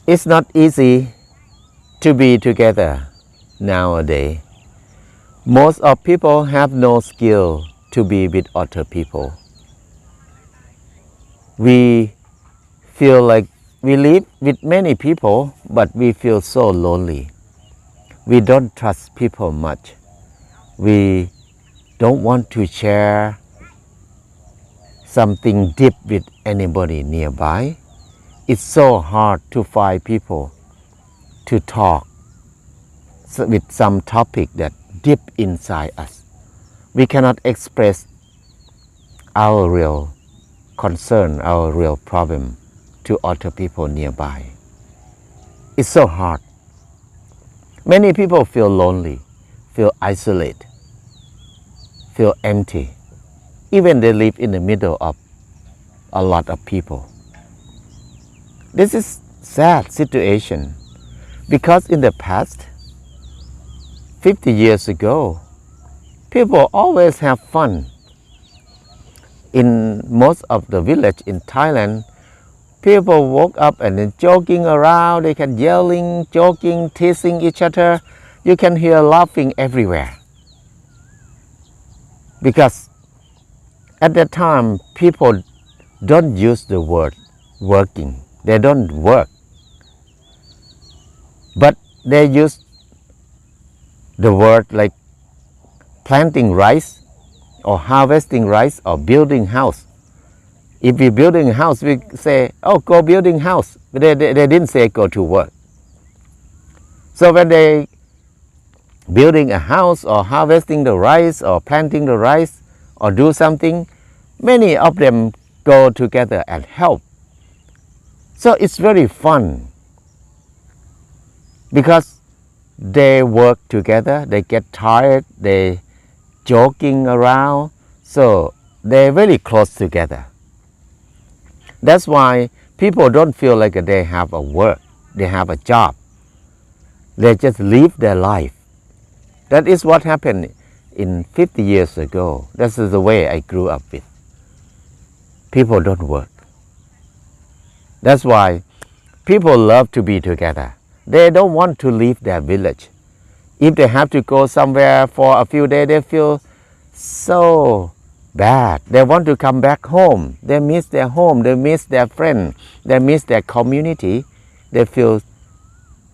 It's not easy to be together nowadays. Most of people have no skill to be with other people. We feel like we live with many people, but we feel so lonely. We don't trust people much. We don't want to share something deep with anybody nearby. It's so hard to find people to talk with some topic that deep inside us. We cannot express our real concern, our real problem to other people nearby. It's so hard. Many people feel lonely, feel isolated, feel empty, even they live in the middle of a lot of people. This is sad situation because in the past, 50 years ago, people always have fun. In most of the village in Thailand, people woke up and then joking around, they can yelling, joking, teasing each other. You can hear laughing everywhere. Because at that time, people don't use the word working. They don't work. But they use the word like planting rice or harvesting rice or building house. If we're building a house, we say, oh, go building house. But they didn't say go to work. So when they building a house or harvesting the rice or planting the rice or do something, many of them go together and help. So it's very fun because they work together, they get tired, they joking around, so they're very close together. That's why people don't feel like they have a work, they have a job. They just live their life. That is what happened in 50 years ago. This is the way I grew up with. People don't work. That's why people love to be together. They don't want to leave their village. If they have to go somewhere for a few days, they feel so bad. They want to come back home. They miss their home. They miss their friend. They miss their community. They feel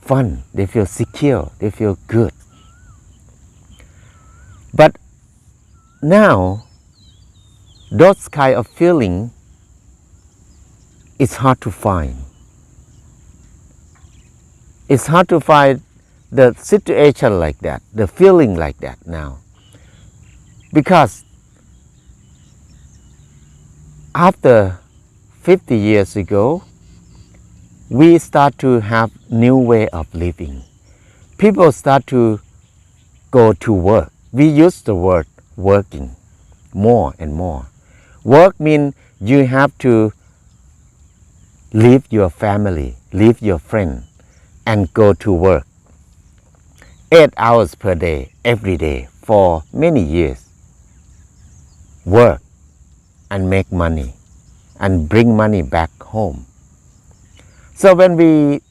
fun. They feel secure. They feel good. But now, those kind of feeling is hard to find. It's hard to find the situation like that, the feeling like that now. Because after 50 years ago, we start to have new way of living. People start to go to work. We use the word working more and more. Work means you have to leave your family, leave your friend, and go to work 8 hours per day, every day, for many years. Work and make money and bring money back home. So when we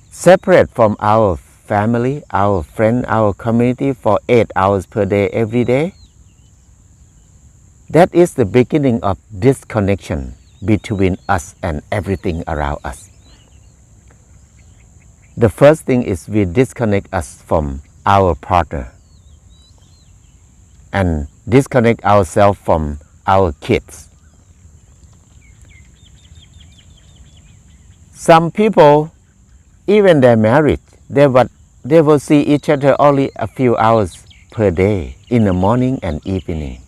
separate from our family, our friend, our community for 8 hours per day, every day, that is the beginning of disconnection between us and everything around us. The first thing is we disconnect us from our partner and disconnect ourselves from our kids. Some people, even they're married, they will see each other only a few hours per day, in the morning and evening.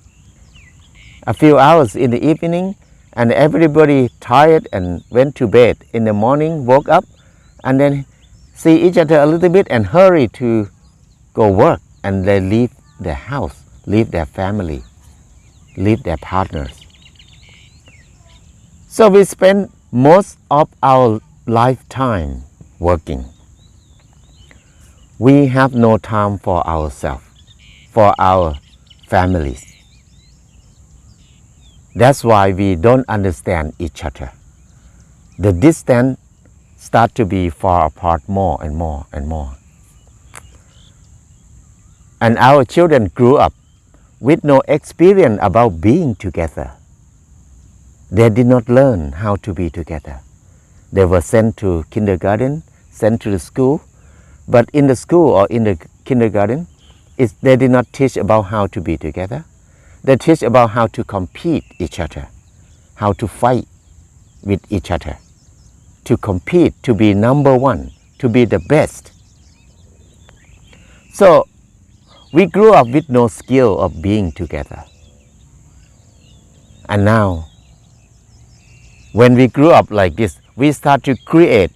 A few hours in the evening, and everybody tired and went to bed. In the morning, woke up, and then see each other a little bit and hurry to go work, and they leave their house, leave their family, leave their partners. So we spend most of our lifetime working. We have no time for ourselves, for our families. That's why we don't understand each other. The distance start to be far apart more and more and more. And our children grew up with no experience about being together. They did not learn how to be together. They were sent to kindergarten, sent to the school, but in the school or in the kindergarten, they did not teach about how to be together. They teach about how to compete each other, how to fight with each other, to compete, to be number one, to be the best. So we grew up with no skill of being together. And now, when we grew up like this, we start to create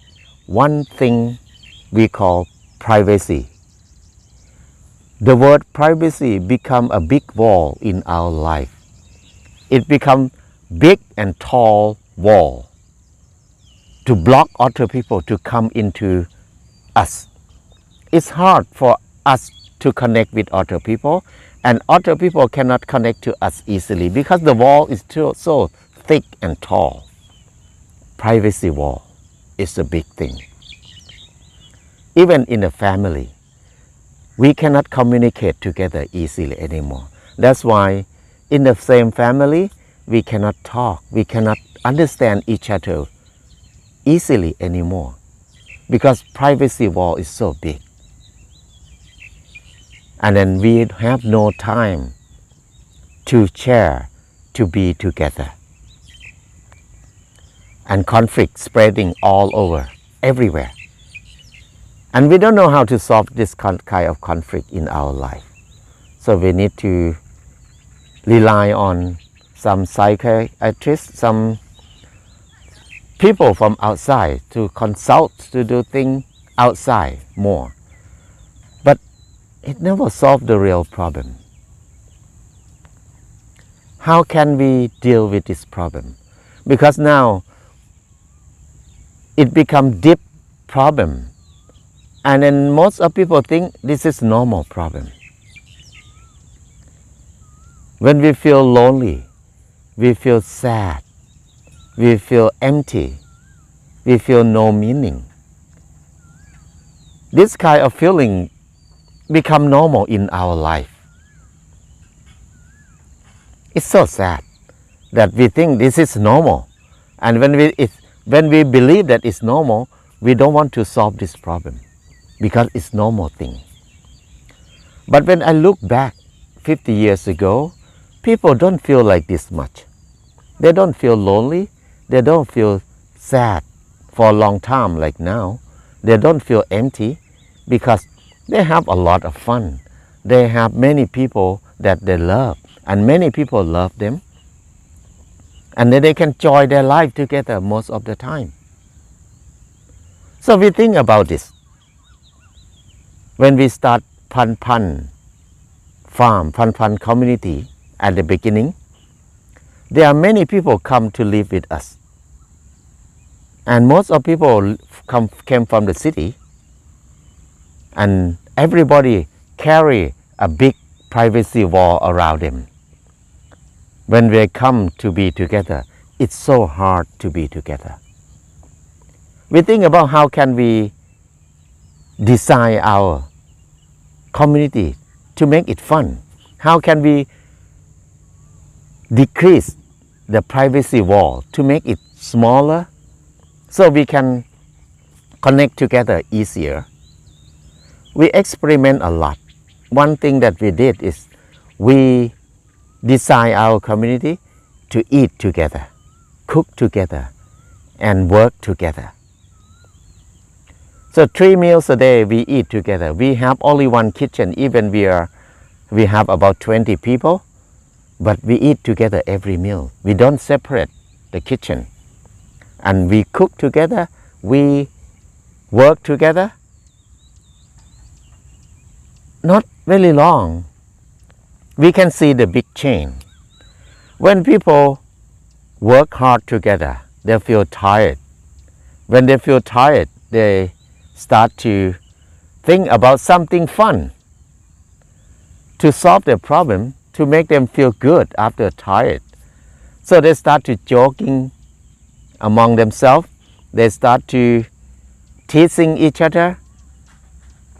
one thing we call privacy. The word privacy become a big wall in our life. It become big and tall wall to block other people to come into us. It's hard for us to connect with other people, and other people cannot connect to us easily because the wall is so thick and tall. Privacy wall is a big thing. Even in a family, we cannot communicate together easily anymore. That's why in the same family, we cannot talk, we cannot understand each other easily anymore because privacy wall is so big. And then we have no time to share, to be together. And conflict spreading all over, everywhere. And we don't know how to solve this kind of conflict in our life. So we need to rely on some psychiatrists, some people from outside to consult, to do things outside more. But it never solved the real problem. How can we deal with this problem? Because now it becomes deep problem. And then most of people think this is normal problem. When we feel lonely, we feel sad, we feel empty, we feel no meaning. This kind of feeling become normal in our life. It's so sad that we think this is normal. And when we believe that it's normal, we don't want to solve this problem because it's normal thing. But when I look back 50 years ago, people don't feel like this much. They don't feel lonely. They don't feel sad for a long time like now. They don't feel empty because they have a lot of fun. They have many people that they love and many people love them. And then they can enjoy their life together most of the time. So we think about this. When we start Pan farm, Pan community at the beginning, there are many people come to live with us. And most of people came from the city. And everybody carry a big privacy wall around them. When they come to be together, it's so hard to be together. We think about how can we design our community to make it fun. How can we decrease the privacy wall to make it smaller so we can connect together easier? We experiment a lot. One thing that we did is we design our community to eat together, cook together, and work together. So 3 meals a day we eat together. We have only one kitchen, even we have about 20 people, but we eat together every meal. We don't separate the kitchen. And we cook together, we work together. Not very long, we can see the big change. When people work hard together, they feel tired. When they feel tired, they start to think about something fun to solve their problem, to make them feel good after tired. So they start to joking among themselves. They start to teasing each other.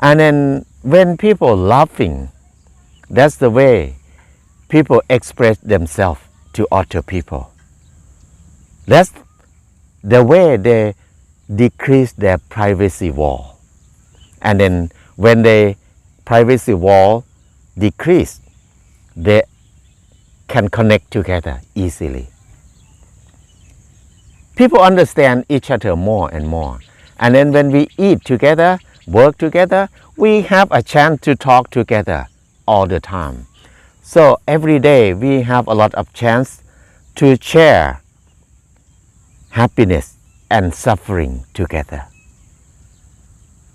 And then when people laughing, that's the way people express themselves to other people. That's the way they decrease their privacy wall. And then when the privacy wall decrease, they can connect together easily. People understand each other more and more. And then when we eat together, work together, we have a chance to talk together all the time. So every day we have a lot of chance to share happiness and suffering together.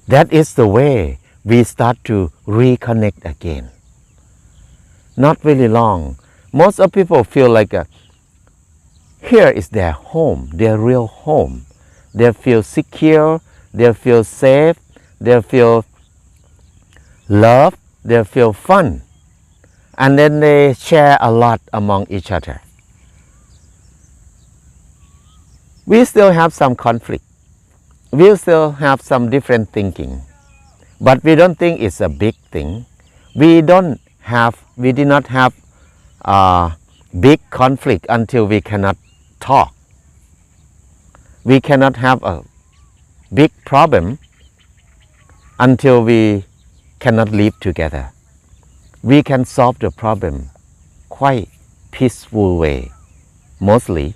That is the way we start to reconnect again. Not really long. Most of people feel like here is their home, their real home. They feel secure, they feel safe, they feel love, they feel fun. And then they share a lot among each other. We still have some conflict. We still have some different thinking. But we don't think it's a big thing. We did not have big conflict until we cannot talk. We cannot have a big problem until we cannot live together. We can solve the problem quite peaceful way, mostly.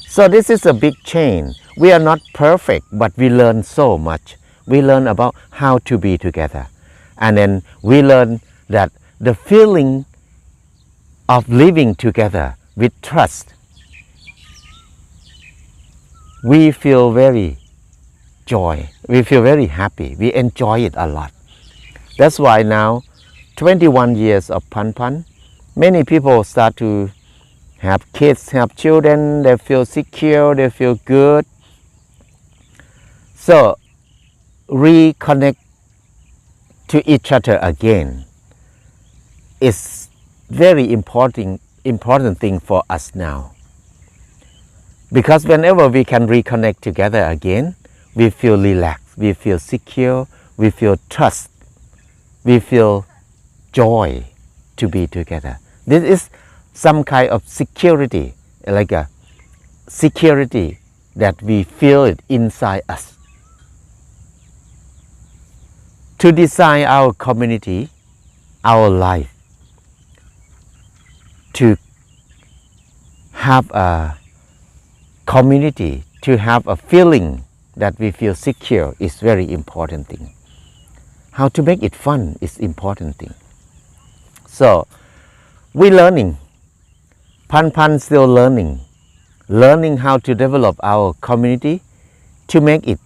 So this is a big change. We are not perfect, but we learn so much. We learn about how to be together. And then we learn that the feeling of living together with trust, we feel very joy. We feel very happy. We enjoy it a lot. That's why now, 21 years of Pan Pan, many people start to have kids, have children, they feel secure, they feel good. So, reconnect to each other again is very important thing for us now. Because whenever we can reconnect together again, we feel relaxed, we feel secure, we feel trust, we feel joy to be together. This is some kind of security, like a security that we feel it inside us. To design our community, our life, to have a community, to have a feeling that we feel secure is very important thing. How to make it fun is important thing. So, we learning. Pan Pan still learning how to develop our community to make it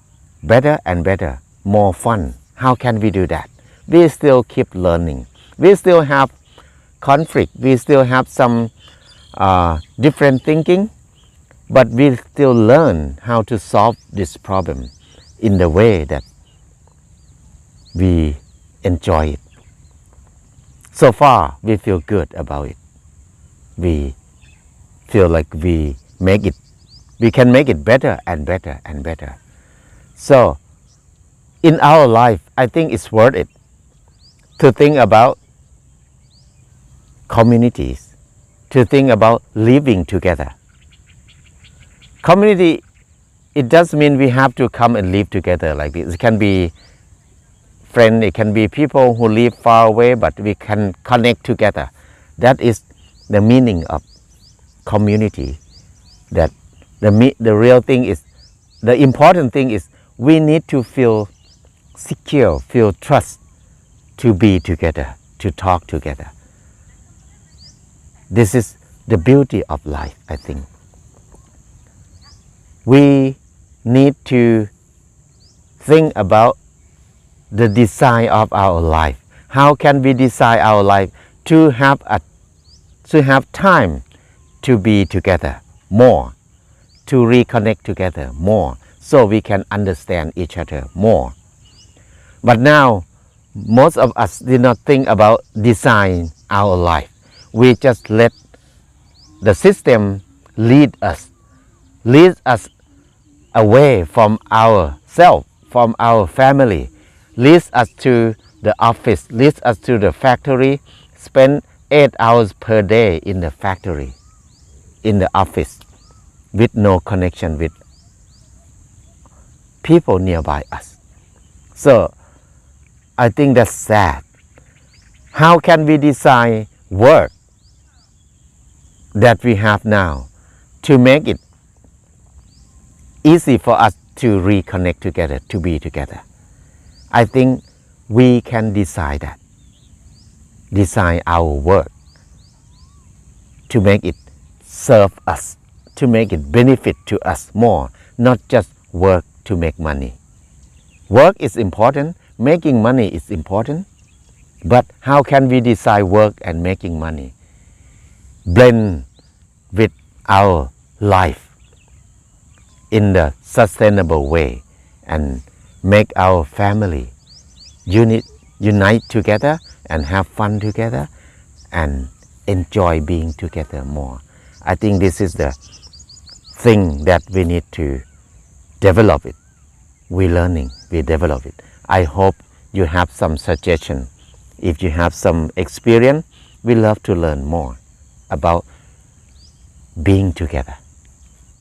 better and better, more fun. How can we do that? We still keep learning. We still have conflict. We still have some different thinking, but we still learn how to solve this problem in the way that we enjoy it. So far, we feel good about it. We feel like we can make it better and better and better. So, in our life, I think it's worth it to think about communities, to think about living together. Community, it doesn't mean we have to come and live together like this. It can be friends, it can be people who live far away, but we can connect together. That is the meaning of community. That the real thing is, the important thing is we need to feel secure, feel trust to be together, to talk together. This is the beauty of life, I think. We need to think about the design of our life. How can we design our life to have time to be together more, to reconnect together more, so we can understand each other more. But now, most of us did not think about design our life. We just let the system lead us away from ourselves, from our family, leads us to the office, leads us to the factory, spend 8 hours per day in the factory, in the office, with no connection with people nearby us. So I think that's sad. How can we design work that we have now to make it easy for us to reconnect together, to be together? I think we can decide that. Design our work to make it serve us, to make it benefit to us more, not just work to make money. Work is important, making money is important, but how can we decide work and making money blend with our life in the sustainable way and make our family unite together and have fun together and enjoy being together more? I think this is the thing that we need to develop it. We learning, we develop it. I hope you have some suggestion. If you have some experience, we love to learn more about being together.